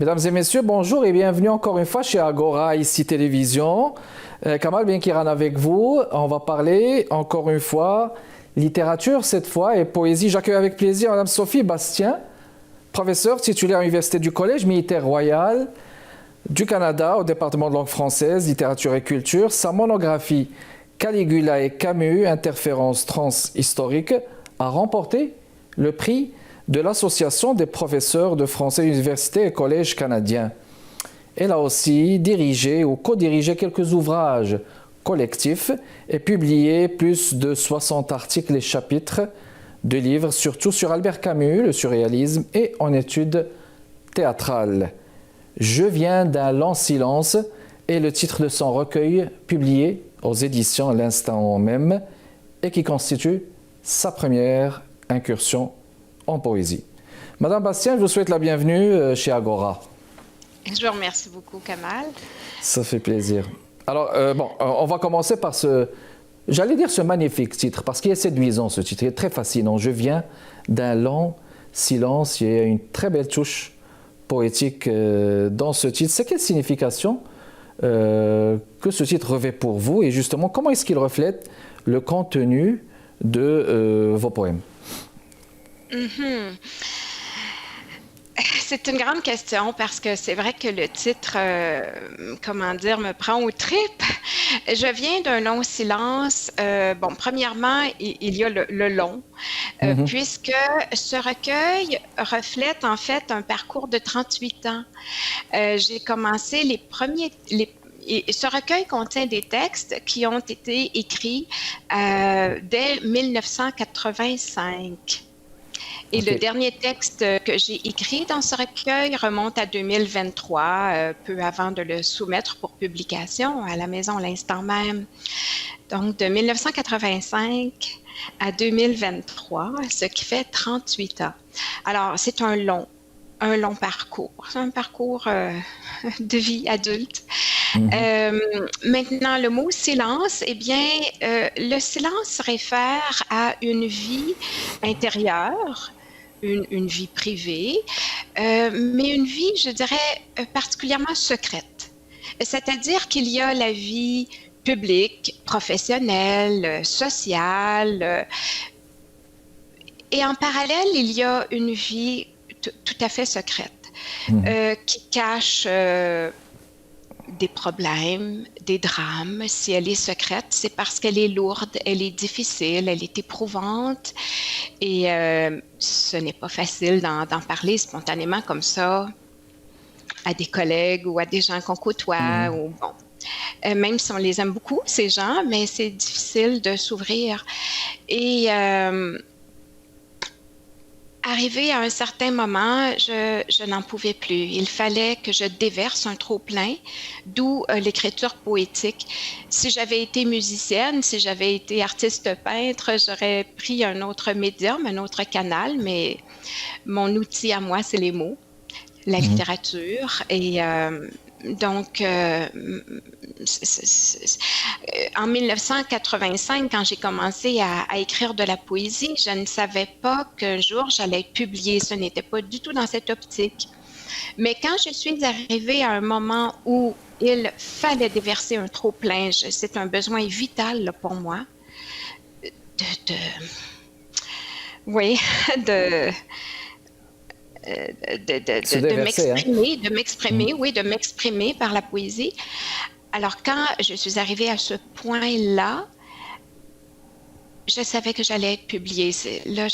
Mesdames et messieurs, bonjour et bienvenue encore une fois chez Agora, ici Télévision. Kamal Benkiran avec vous. On va parler encore une fois littérature cette fois et poésie. J'accueille avec plaisir Madame Sophie Bastien, professeure titulaire à l'Université du Collège militaire royal du Canada au département de langue française, littérature et culture. Sa monographie Caligula et Camus, interférences transhistoriques, a remporté le prix de l'Association des professeurs de français universités et collèges canadiens. Elle a aussi dirigé ou co-dirigé quelques ouvrages collectifs et publié plus de 60 articles et chapitres de livres, surtout sur Albert Camus, le surréalisme et en études théâtrales. Je viens d'un long silence est le titre de son recueil publié aux éditions L'Instant même et qui constitue sa première incursion en poésie. Madame Bastien, je vous souhaite la bienvenue chez Agora. Je vous remercie beaucoup, Kamal. Ça fait plaisir. Alors, on va commencer par ce magnifique titre, parce qu'il est séduisant, ce titre, il est très fascinant. Je viens d'un long silence, il y a une très belle touche poétique dans ce titre. C'est quelle signification que ce titre revêt pour vous, et justement, comment est-ce qu'il reflète le contenu de vos poèmes? C'est une grande question parce que c'est vrai que le titre, me prend aux tripes. Je viens d'un long silence. Premièrement, il y a le long, puisque ce recueil reflète en fait un parcours de 38 ans. J'ai commencé et ce recueil contient des textes qui ont été écrits dès 1985. Et okay. Le dernier texte que j'ai écrit dans ce recueil remonte à 2023, peu avant de le soumettre pour publication à la maison l'instant même. Donc, de 1985 à 2023, ce qui fait 38 ans. Alors, c'est un long parcours. C'est un parcours de vie adulte. Maintenant, le mot silence, le silence se réfère à une vie intérieure, une vie privée, mais une vie, je dirais, particulièrement secrète. C'est-à-dire qu'il y a la vie publique, professionnelle, sociale, et en parallèle, il y a une vie tout à fait secrète, qui cache des problèmes, des drames. Si elle est secrète, c'est parce qu'elle est lourde, elle est difficile, elle est éprouvante. Et ce n'est pas facile d'en parler spontanément comme ça à des collègues ou à des gens qu'on côtoie. Même si on les aime beaucoup, ces gens, mais c'est difficile de s'ouvrir. Et arrivé à un certain moment, je n'en pouvais plus. Il fallait que je déverse un trop-plein, d'où l'écriture poétique. Si j'avais été musicienne, si j'avais été artiste peintre, j'aurais pris un autre médium, un autre canal, mais mon outil à moi, c'est les mots, la littérature. Et donc, en 1985, quand j'ai commencé à écrire de la poésie, je ne savais pas qu'un jour j'allais être publiée. Ce n'était pas du tout dans cette optique. Mais quand je suis arrivée à un moment où il fallait déverser un trop-plein, c'est un besoin vital là, pour moi, de m'exprimer par la poésie. Alors, quand je suis arrivée à ce point-là, je savais que j'allais être publiée. Là,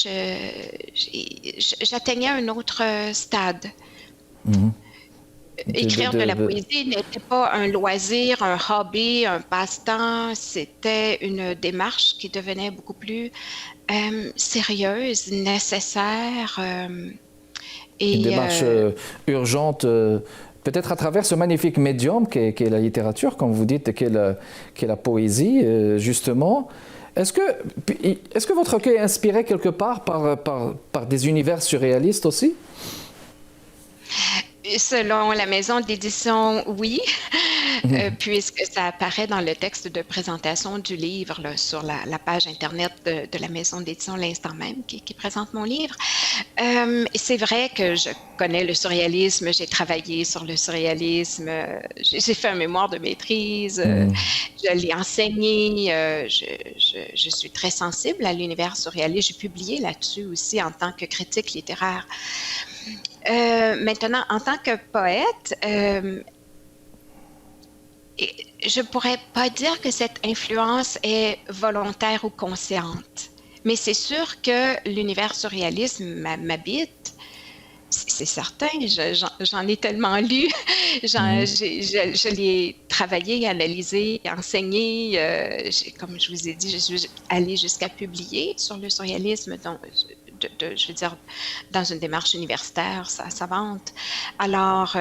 j'atteignais un autre stade. Écrire de la poésie n'était pas un loisir, un hobby, un passe-temps. C'était une démarche qui devenait beaucoup plus sérieuse, nécessaire. Une démarche urgente, peut-être à travers ce magnifique médium qu'est la littérature, comme vous dites, qu'est la poésie, justement. Est-ce que votre recueil est inspiré quelque part par des univers surréalistes aussi? Selon la maison d'édition, oui. puisque ça apparaît dans le texte de présentation du livre, là, sur la page Internet de la maison d'édition L'Instant même, qui présente mon livre. C'est vrai que je connais le surréalisme, j'ai travaillé sur le surréalisme, j'ai fait un mémoire de maîtrise, je l'ai enseigné, je suis très sensible à l'univers surréaliste, j'ai publié là-dessus aussi en tant que critique littéraire. Maintenant, en tant que poète, je pourrais pas dire que cette influence est volontaire ou consciente, mais c'est sûr que l'univers surréaliste m'habite. C'est certain, j'en ai tellement lu, je l'ai travaillé, analysé, enseigné, comme je vous ai dit, je suis allée jusqu'à publier sur le surréalisme, donc, je veux dire, dans une démarche universitaire, savante. Alors,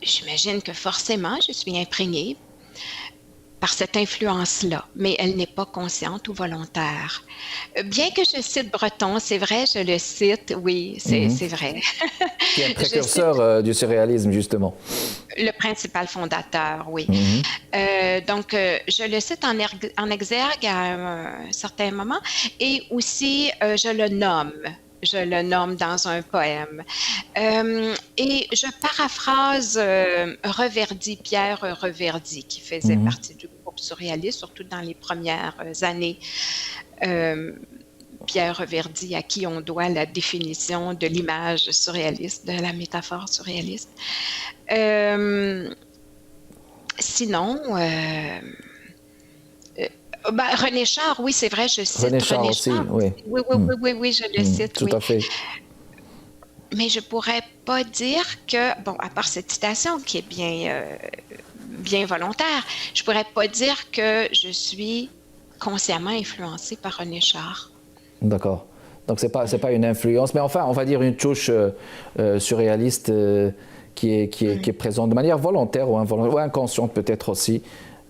j'imagine que forcément, je suis imprégnée par cette influence-là, mais elle n'est pas consciente ou volontaire. Bien que je cite Breton, c'est vrai, je le cite, oui, c'est vrai. Qui est un précurseur du surréalisme, justement. Le principal fondateur, oui. Donc, je le cite en exergue à un certain moment et aussi, je le nomme. Je le nomme dans un poème. Et je paraphrase Reverdy, Pierre Reverdy, qui faisait partie du groupe surréaliste, surtout dans les premières années. Pierre Reverdy, à qui on doit la définition de l'image surréaliste, de la métaphore surréaliste. Sinon... René Char, oui, c'est vrai, je cite René Char aussi, oui. Oui, je le cite, tout à fait. Mais je pourrais pas dire que, bon, à part cette citation qui est bien volontaire, je pourrais pas dire que je suis consciemment influencée par René Char. D'accord. Donc c'est pas une influence, mais enfin, on va dire une touche surréaliste qui est présente de manière volontaire ou inconsciente peut-être aussi.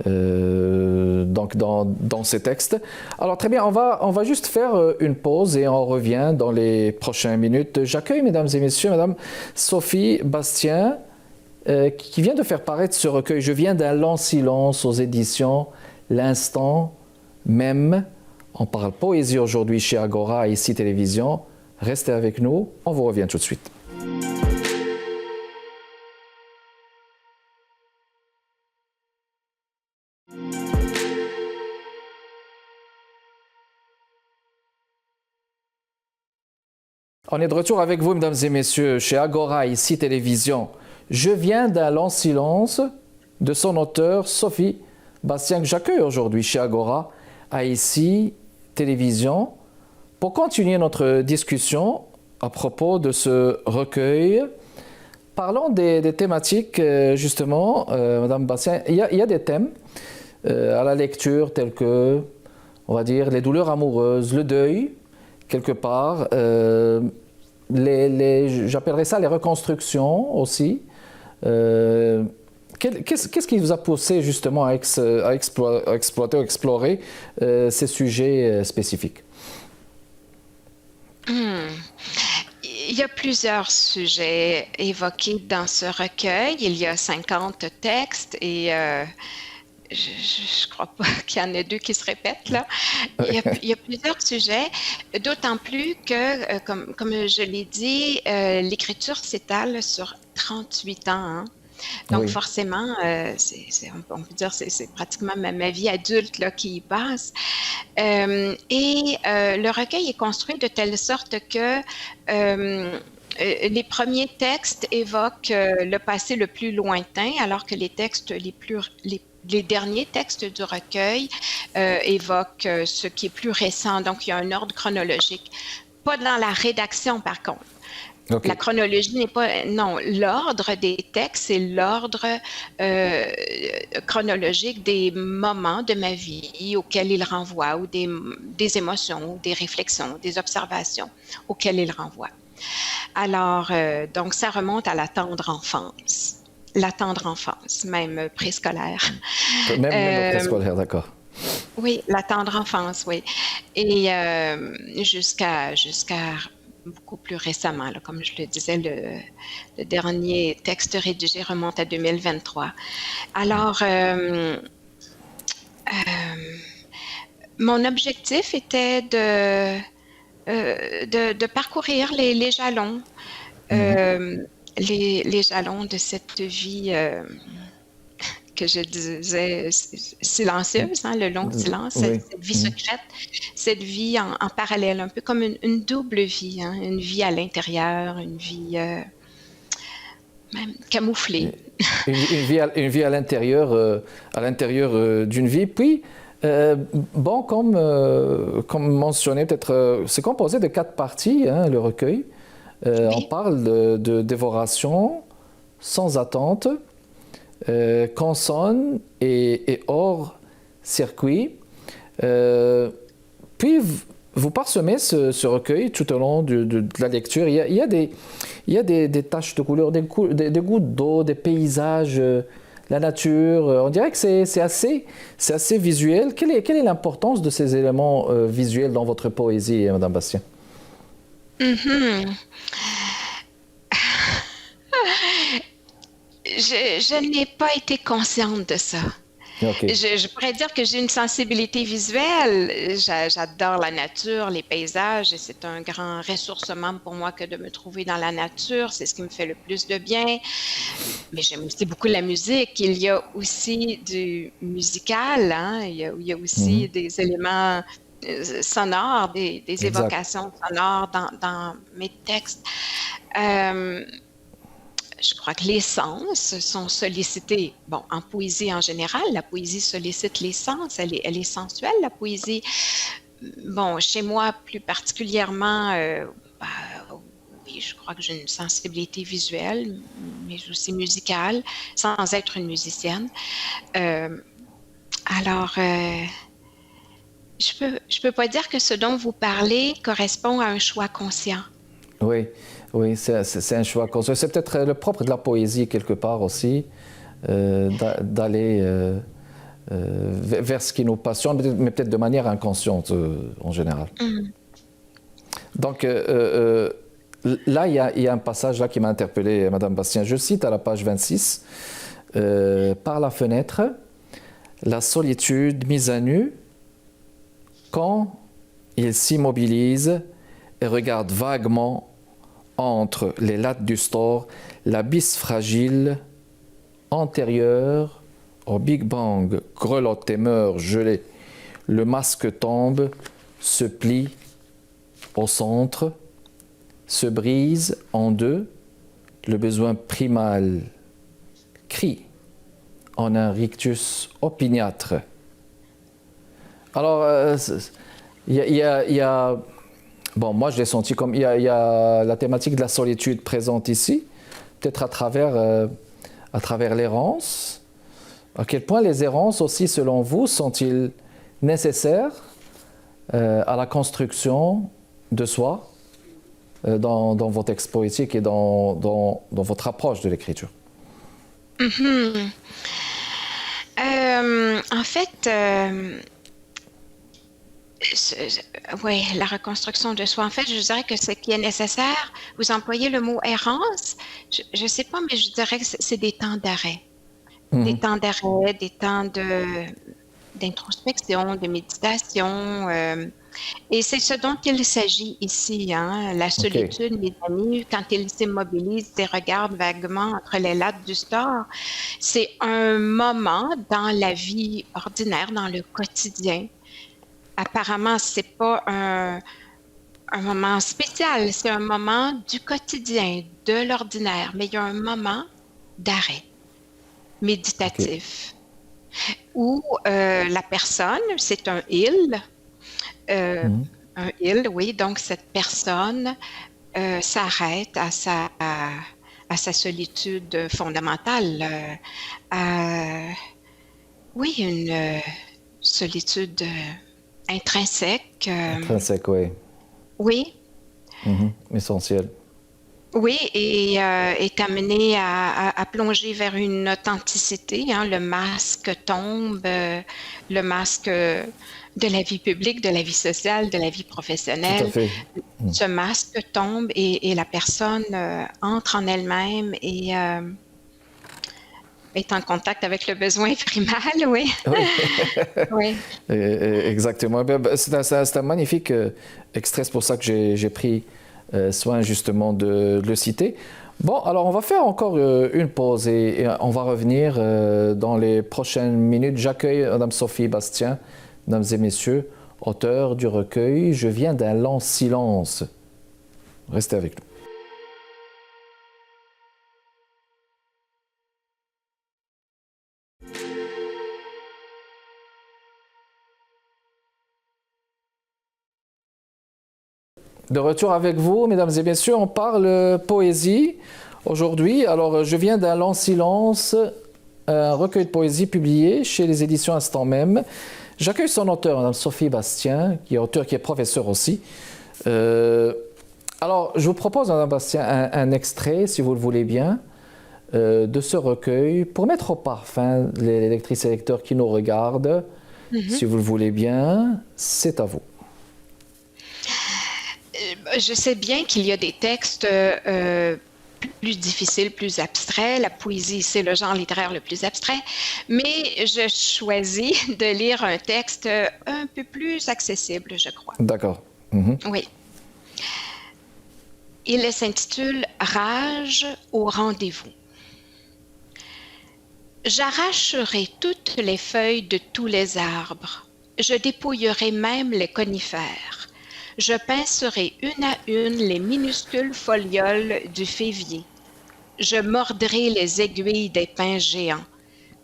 Donc dans ces textes. Alors très bien, on va juste faire une pause et on revient dans les prochaines minutes. J'accueille, mesdames et messieurs, madame Sophie Bastien, qui vient de faire paraître ce recueil. Je viens d'un long silence aux éditions L'Instant même. On parle poésie aujourd'hui chez Agora et ici Télévision. Restez avec nous, on vous revient tout de suite. On est de retour avec vous, mesdames et messieurs, chez Agora, ici Télévision. Je viens d'un long silence de son auteur, Sophie Bastien, que j'accueille aujourd'hui chez Agora, à ici Télévision, pour continuer notre discussion à propos de ce recueil. Parlons des thématiques, justement, madame Bastien. Il y a des thèmes à la lecture tels que, on va dire, les douleurs amoureuses, le deuil, quelque part, j'appellerais ça les reconstructions aussi. Qu'est-ce qui vous a poussé justement à explorer ces sujets spécifiques? Il y a plusieurs sujets évoqués dans ce recueil. Il y a 50 textes et je ne crois pas qu'il y en ait deux qui se répètent là. Il y a plusieurs sujets, d'autant plus que, comme je l'ai dit, l'écriture s'étale sur 38 ans. Hein. Donc forcément, on peut dire c'est pratiquement ma vie adulte là, qui y passe. Le recueil est construit de telle sorte que les premiers textes évoquent le passé le plus lointain, alors que les derniers textes du recueil évoquent ce qui est plus récent. Donc, il y a un ordre chronologique. Pas dans la rédaction, par contre. Okay. La chronologie n'est pas... Non, l'ordre des textes, c'est l'ordre chronologique des moments de ma vie auxquels il renvoie, ou des émotions, ou des réflexions, des observations auxquelles il renvoie. Alors, donc, ça remonte à la tendre enfance. La tendre enfance, même préscolaire. Même préscolaire, d'accord. Oui, la tendre enfance, oui. Et jusqu'à beaucoup plus récemment, là, comme je le disais, le dernier texte rédigé remonte à 2023. Alors, mon objectif était de parcourir les jalons, euh, les jalons de cette vie que je disais silencieuse, hein, le long silence, Oui. cette vie secrète, cette vie en parallèle, un peu comme une double vie, hein, une vie à l'intérieur, une vie même camouflée. Une vie à l'intérieur d'une vie. Puis, bon, comme mentionné, peut-être, c'est composé de 4 parties, hein, le recueil. Oui. On parle de dévoration, sans attente, consonne et hors circuit. Puis, vous parsemez ce recueil tout au long de la lecture. Il y a des taches de couleur, des gouttes d'eau, des paysages, la nature. On dirait que c'est assez visuel. Quelle est l'importance de ces éléments visuels dans votre poésie, Madame Bastien? Je n'ai pas été consciente de ça. Okay. Je pourrais dire que j'ai une sensibilité visuelle. J'adore la nature, les paysages, et c'est un grand ressourcement pour moi que de me trouver dans la nature. C'est ce qui me fait le plus de bien. Mais j'aime aussi beaucoup la musique. Il y a aussi du musical, hein? Il y a aussi des éléments sonores, des évocations sonores dans mes textes. Je crois que les sens sont sollicités. Bon, en poésie en général, la poésie sollicite les sens. Elle est sensuelle, la poésie. Bon, chez moi, plus particulièrement, oui, je crois que j'ai une sensibilité visuelle, mais aussi musicale, sans être une musicienne. Alors, je peux pas dire que ce dont vous parlez correspond à un choix conscient. Oui. Oui, c'est un choix conscient. C'est peut-être le propre de la poésie, quelque part aussi, d'aller vers ce qui nous passionne, mais peut-être de manière inconsciente en général. Donc, là, il y a un passage là qui m'a interpellé, Madame Bastien. Je cite à la page 26, par la fenêtre, la solitude mise à nu, quand il s'immobilise et regarde vaguement entre les lattes du store, l'abysse fragile, antérieure au Big Bang, grelotte et meurt gelée. Le masque tombe, se plie au centre, se brise en deux, le besoin primal crie en un rictus opiniâtre. Alors, il y a bon, moi, je l'ai senti comme il y a la thématique de la solitude présente ici, peut-être à travers l'errance. À quel point les errances aussi, selon vous, sont-ils nécessaires à la construction de soi dans vos textes poétiques et dans votre approche de l'écriture? En fait, oui, la reconstruction de soi. En fait, je dirais que ce qui est nécessaire, vous employez le mot errance, je ne sais pas, mais je dirais que c'est des temps d'arrêt. Des temps d'arrêt, des temps d'introspection, de méditation. Et c'est ce dont il s'agit ici, hein, la solitude, mes amis, quand il s'immobilise et regarde vaguement entre les lattes du store, c'est un moment dans la vie ordinaire, dans le quotidien. Apparemment, c'est pas un moment spécial, c'est un moment du quotidien, de l'ordinaire, mais il y a un moment d'arrêt méditatif où la personne, c'est un il, un il, oui, donc cette personne s'arrête à sa solitude fondamentale, oui, une solitude intrinsèque. Intrinsèque, oui. Oui. Essentiel. Oui, et est amené à plonger vers une authenticité, hein. Le masque tombe, le masque de la vie publique, de la vie sociale, de la vie Tout à professionnelle. fait. Ce masque tombe et la personne entre en elle-même et est en contact avec le besoin primal, oui. Oui, Oui. exactement. C'est un magnifique extrait, c'est pour ça que j'ai pris soin justement de le citer. Bon, alors on va faire encore une pause et on va revenir dans les prochaines minutes. J'accueille Mme Sophie Bastien, mesdames et messieurs, auteure du recueil Je viens d'un lent silence. Restez avec nous. De retour avec vous, mesdames et messieurs, on parle poésie aujourd'hui. Alors, je viens d'un lent silence, un recueil de poésie publié chez les éditions Instant Même. J'accueille son auteur, Mme Sophie Bastien, qui est auteure, qui est professeure aussi. Alors, je vous propose, Mme Bastien, un extrait, si vous le voulez bien, de ce recueil, pour mettre au parfum les lectrices et lecteurs qui nous regardent. Si vous le voulez bien, c'est à vous. Je sais bien qu'il y a des textes plus difficiles, plus abstraits. La poésie, c'est le genre littéraire le plus abstrait. Mais je choisis de lire un texte un peu plus accessible, je crois. D'accord. Oui. Il s'intitule « Rage au rendez-vous ». J'arracherai toutes les feuilles de tous les arbres. Je dépouillerai même les conifères. Je pincerai une à une les minuscules folioles du févier. Je mordrai les aiguilles des pins géants.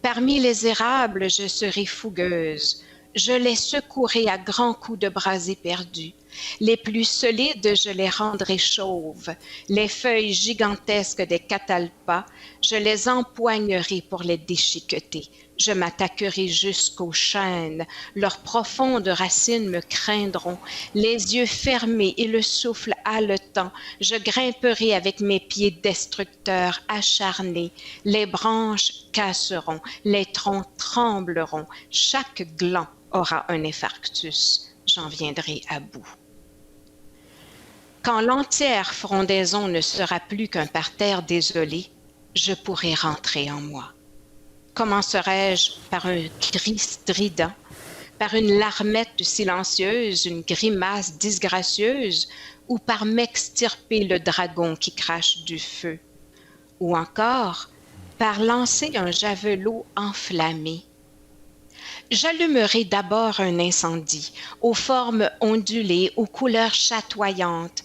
Parmi les érables, je serai fougueuse. Je les secouerai à grands coups de bras éperdus. Les plus solides, je les rendrai chauves. Les feuilles gigantesques des catalpas, je les empoignerai pour les déchiqueter. Je m'attaquerai jusqu'aux chênes. Leurs profondes racines me craindront. Les yeux fermés et le souffle haletant, je grimperai avec mes pieds destructeurs acharnés. Les branches casseront, les troncs trembleront. Chaque gland aura un infarctus. J'en viendrai à bout. Quand l'entière frondaison ne sera plus qu'un parterre désolé, je pourrai rentrer en moi. Commencerai-je par un cri strident, par une larmette silencieuse, une grimace disgracieuse, ou par m'extirper le dragon qui crache du feu, ou encore par lancer un javelot enflammé? J'allumerai d'abord un incendie, aux formes ondulées, aux couleurs chatoyantes,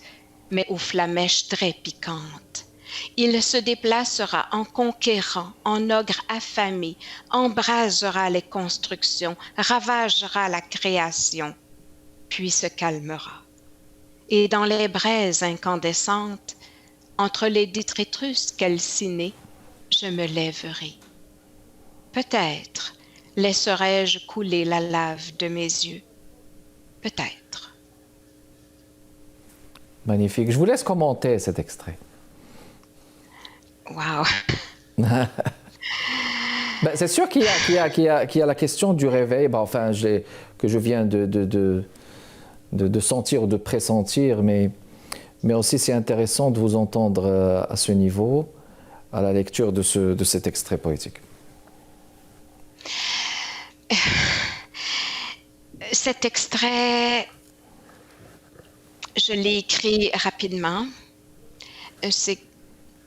mais aux flamèches très piquantes. Il se déplacera en conquérant, en ogre affamé, embrasera les constructions, ravagera la création, puis se calmera. Et dans les braises incandescentes, entre les détritus calcinés, je me lèverai. Peut-être laisserai-je couler la lave de mes yeux. Peut-être. Magnifique. Je vous laisse commenter cet extrait. Wow! Ben, c'est sûr qu'il y a la question du réveil, ben, enfin, que je viens de sentir ou de pressentir, mais aussi c'est intéressant de vous entendre à ce niveau, à la lecture de cet extrait poétique. Cet extrait, je l'ai écrit rapidement. C'est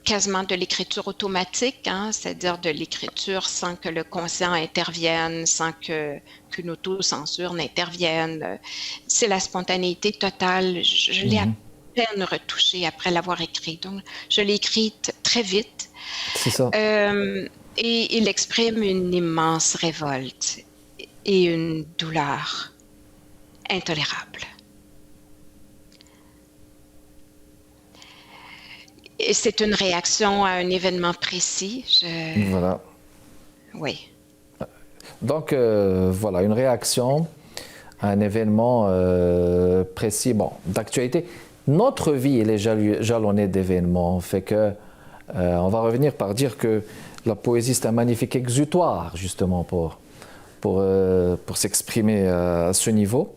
quasiment de l'écriture automatique, hein, c'est-à-dire de l'écriture sans que le conscient intervienne, sans qu'une autocensure n'intervienne. C'est la spontanéité totale. Je l'ai à peine retouché après l'avoir écrit. Donc, je l'ai écrit très vite. C'est ça. Et il exprime une immense révolte et une douleur intolérable. Et c'est une réaction à un événement précis. Voilà. Oui. Donc, voilà, une réaction à un événement précis, bon, d'actualité. notre vie, elle est jalonnée d'événements. Fait que, on va revenir par dire que la poésie, c'est un magnifique exutoire, justement, pour s'exprimer à ce niveau.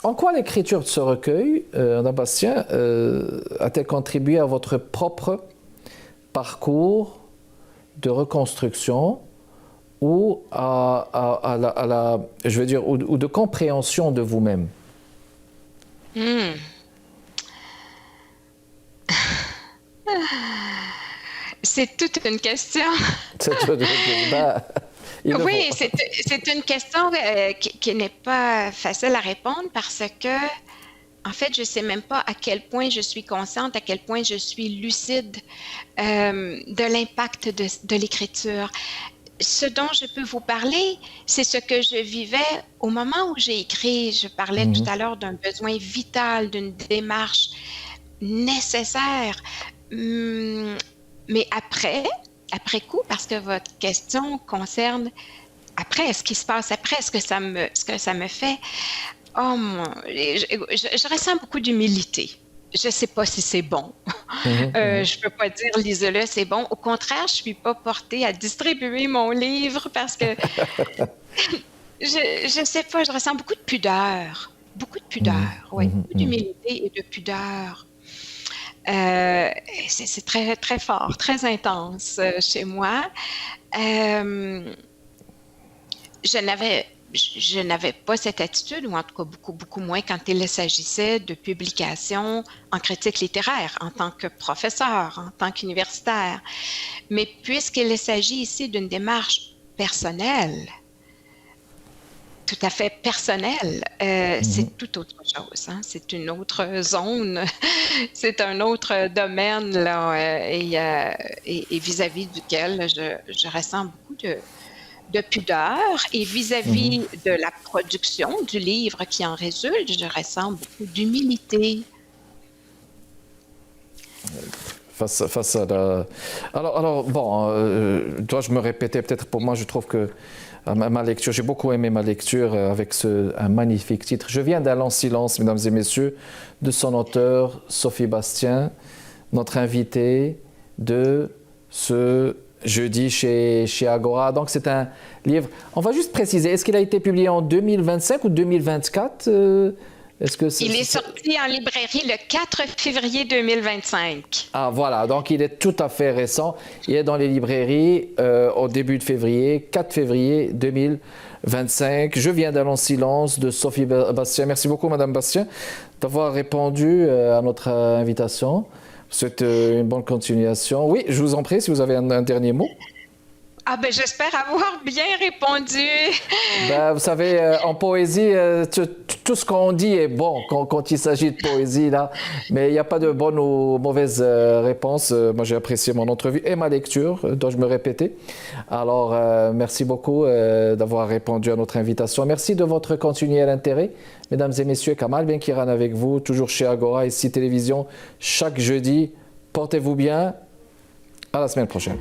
En quoi l'écriture de ce recueil, Madame Bastien, a-t-elle contribué à votre propre parcours de reconstruction ou je veux dire, ou de compréhension de vous-même? C'est toute une question. Oui, c'est une question qui n'est pas facile à répondre parce que, en fait, je ne sais même pas à quel point je suis consciente, à quel point je suis lucide de l'impact de l'écriture. Ce dont je peux vous parler, c'est ce que je vivais au moment où j'ai écrit. Je parlais tout à l'heure d'un besoin vital, d'une démarche nécessaire. Mais après coup, parce que votre question concerne après, ce qui se passe après, ce que ça me fait. Oh, je ressens beaucoup d'humilité. Je ne sais pas si c'est bon. Je ne peux pas dire lisez-le, c'est bon. Au contraire, je ne suis pas portée à distribuer mon livre parce que je ne sais pas, je ressens beaucoup de pudeur. Beaucoup de pudeur, oui. Beaucoup d'humilité et de pudeur. C'est très, très fort, très intense chez moi. Je n'avais pas cette attitude, ou en tout cas beaucoup, beaucoup moins quand il s'agissait de publications en critique littéraire, en tant que professeur, en tant qu'universitaire. Mais puisqu'il s'agit ici d'une démarche personnelle, tout à fait personnelle, c'est tout autre chose. Hein? C'est une autre zone, c'est un autre domaine là, et vis-à-vis duquel je ressens beaucoup de pudeur, et vis-à-vis de la production du livre qui en résulte, je ressens beaucoup d'humilité. Face à la... Alors bon, dois-je me répéter, peut-être pour moi, je trouve que ma lecture, j'ai beaucoup aimé ma lecture avec un magnifique titre. Je viens d'un long silence, mesdames et messieurs, de son auteur, Sophie Bastien, notre invitée de ce jeudi chez Agora. Donc c'est un livre, on va juste préciser, est-ce qu'il a été publié en 2025 ou 2024 Il est sorti en librairie le 4 février 2025. Ah voilà, donc il est tout à fait récent. Il est dans les librairies au début de février, 4 février 2025. Je viens d'un long silence de Sophie Bastien. Merci beaucoup, Madame Bastien, d'avoir répondu à notre invitation. C'est une bonne continuation. Oui, je vous en prie, si vous avez un dernier mot. Ah ben j'espère avoir bien répondu. Ben, vous savez, en poésie, tout ce qu'on dit est bon quand il s'agit de poésie, là. Mais il n'y a pas de bonne ou mauvaise réponse. Moi, j'ai apprécié mon entrevue et ma lecture, dois-je me répéter. Alors, merci beaucoup d'avoir répondu à notre invitation. Merci de votre continuel intérêt. Mesdames et messieurs, Kamal Benkiran avec vous, toujours chez Agora, ici Télévision, chaque jeudi. Portez-vous bien. À la semaine prochaine.